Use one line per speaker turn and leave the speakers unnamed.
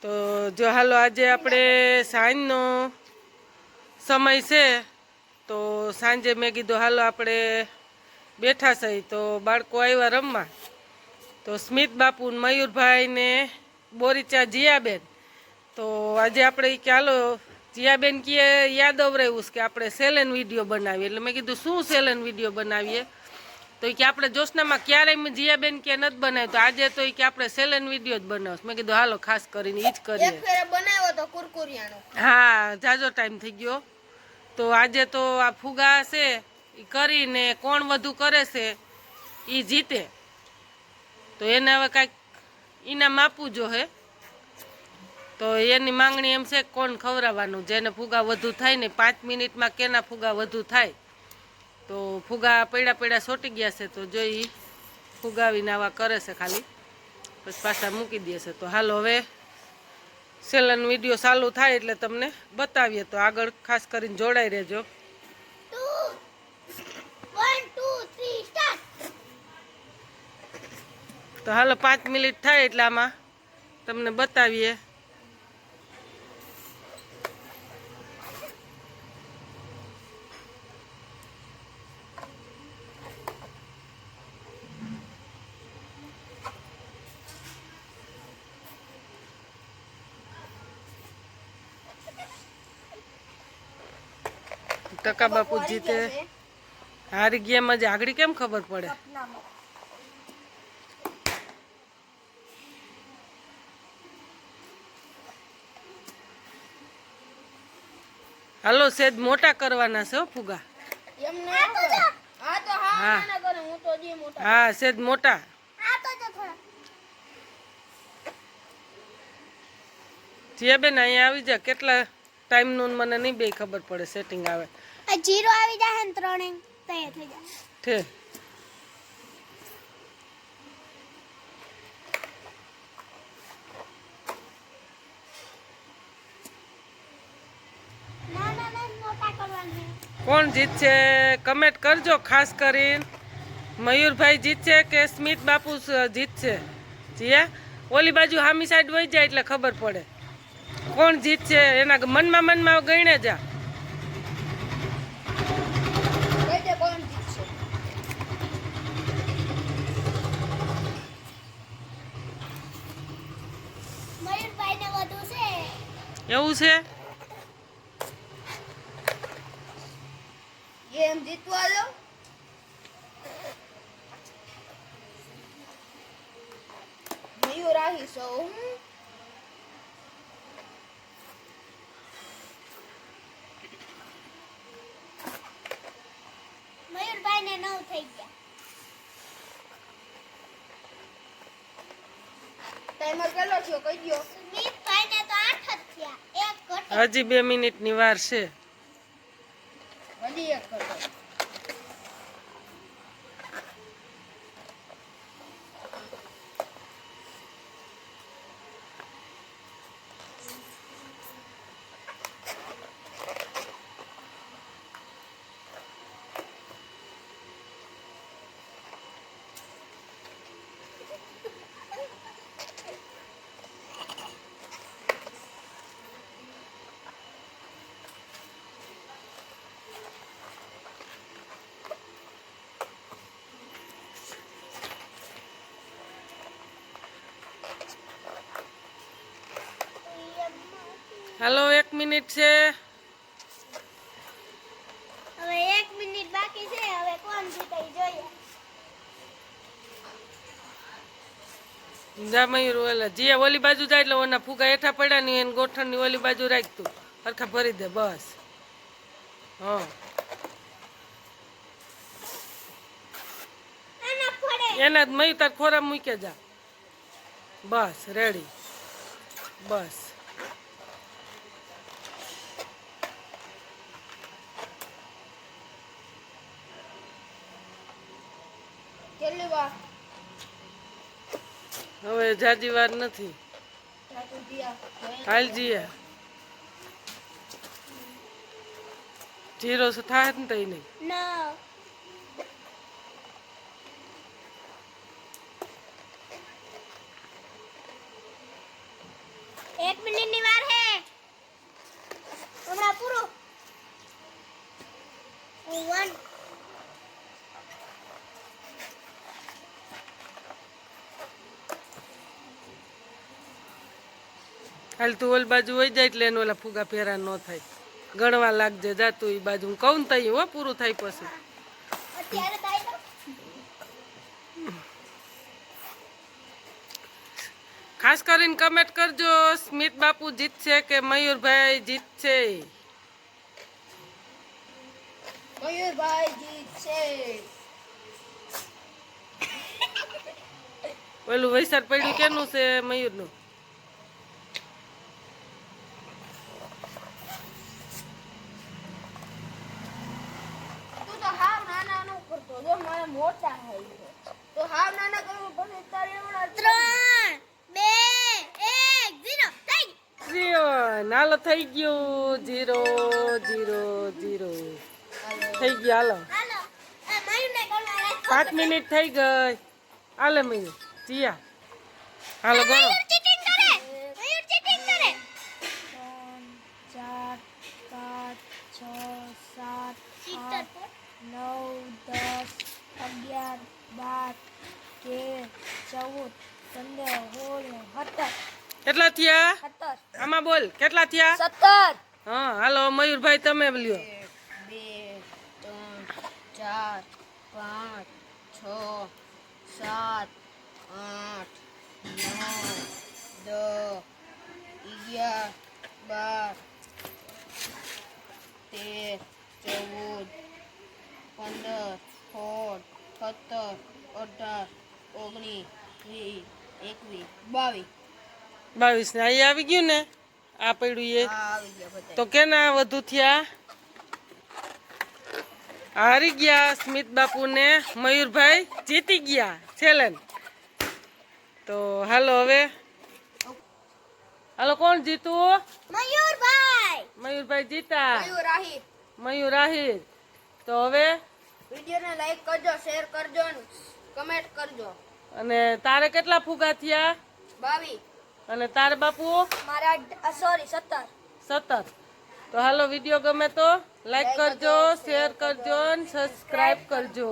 તો જો હાલો આજે આપણે સાંજનો સમય છે તો સાંજે મેં કીધું હાલો આપણે બેઠા થઈ તો બાળકો આવ્યા રમવા તો સ્મિત બાપુ મયુરભાઈ ને બોરીચા જીયાબેન તો આજે આપણે કે હાલો જીયાબેન કે યાદ અવરાયું કે આપણે સેલેન વિડીયો બનાવીએ એટલે મેં કીધું શું સેલેન વિડીયો બનાવીએ તો કે આપણે જોશનામાં ક્યારેય જીયાબેન કે નથી બનાવ્યું તો આજે તો કે આપણે સેલેન વિડીયો જ બનાવશું મેં કીધું હાલો ખાસ કરીને ઈ જ કરીએ હા જાજો ટાઈમ થઈ ગયો તો આજે તો આ ફુગા છે એ કરીને કોણ વધુ કરે છે એ જીતે તો એને હવે કાંઈક ઇનામ આપવું જોઈએ તો એની માંગણી એમ છે કોણ ખવડાવવાનું જેને ફુગા વધુ થાય ને 5 મિનિટમાં કેના ફુગા વધુ થાય તો ફુગા પૈડા સોટી ગયા છે તો જોઈ ફુગાવીને આવા કરે છે ખાલી પછી પાછા મૂકી દે છે તો હાલો હવે સેલન વિડીયો ચાલુ થાય એટલે તમને બતાવીએ તો આગળ ખાસ કરીને જોડાઈ રહેજો તો હાલો 5 મિનિટ થાય એટલે આમાં તમને બતાવીએ ટકા બાપુ જીતે હારી ગયા જ આગળ કેમ ખબર પડે હાલો સેજ મોટા કરવાના છે ફુગા હા સેજ મોટા જીયાબેન અહીંયા આવી જા કેટલા ટાઈમ નું મને નહીં બે ખબર પડે સેટિંગ આવે
જીરો આવી જાય ને ત્રણે તૈયાર થઈ જાય
છે કોણ જીતશે કમેન્ટ કરજો ખાસ કરીને મયુરભાઈ જીતશે કે સ્મિત બાપુ જીતશે જીયા ઓલી બાજુ હામી સાઈડ વહી જાય એટલે ખબર પડે કોણ જીતશે એના મનમાં ગણે જા એવું છે
એમ જીતવા લો મયુર આહી સો મયુરભાઈ ને 9 થઈ ગયા ટાઈમર કેટલો થયો કહી દયો સ્મિતભાઈ ને તો 8 જ થયા એક ઘટે
હજી 2 મિનિટની વાર છે
હજી એક ઘટે
હાલો 1 મિનિટ છે
હવે 1 મિનિટ બાકી છે હવે કોણ જીતે જોઈએ
જા મયુર ઓલા જીયા ઓલી બાજુ જાય એટલે ઓના ફુગા હેઠા પડ્યા ની એને ગોઠણની ઓલી બાજુ રાખતું હરખા ભરી દે બસ હા એના જ મયું તાર ખોરા મૂકે જા બસ રેડી બસ હવે જાજી વાર નથી હાલ જીયા જીરો થાય ને તઈ નહીં
ના 1 મિનિટની વાર હે હમણાં પૂરું 1
હાલ તું ઓલી બાજુ વહી જાય એટલે એને ઓલા ફુગા ફેરા ન થાય. ગણવા લાગજે જાતું એ બાજુ. હું કહું ને તઈ હો પૂરું થાય પછી.
અત્યારે તાઈ દો
ખાસ કરીને કમેન્ટ કરજો સ્મિત બાપુ જીતશે કે મયુરભાઈ જીતશે.
મયુરભાઈ જીતશે
ઓલું વૈસાર પડ્યું કેનું છે મયુરનું?
તું તો હાવ નાના નો કરતો જો મને મોટા થઈ છે તો હાવ નાના કરવું પછી તારે એવડા 3 2 1 0 થઈ
હાલો થઈ ગયું 0 થઈ ગયું. હાલો
હાલો મયુરને કરવા
5 મિનિટ થઈ ગઈ. હાલે મયુર જીયા હાલો ગણો.
મયુર ચીટિંગ કરે 3 4 5 6 7 8 9 10 11 12 13 14 15 16 17
કેટલા થયા?
17
આમાં બોલ કેટલા થયા?
17
હા હાલો મયુરભાઈ તમે લ્યો. 22 ને અહીં આવી ગયું ને આ પડ્યું એ તો કેના વધુ થયા? હારી ગયા સ્મિત બાપુ ને મયુરભાઈ જીતી ગયા ચેલેન્જ. તો હાલો હવે હાલો કોણ જીતું? મયુરભાઈ જીતા. મયુર આહિર. તો હવે
વિડિયોને લાઈક કરજો શેર કરજો કમેન્ટ કરજો.
અને તારે કેટલા ફુગા થયા?
22
અને તારે બાપુ?
મારા સોરી 17
17. તો હાલો વિડીયો ગમે તો લાઈક કરજો શેર કરજો અને સબસ્ક્રાઈબ કરજો.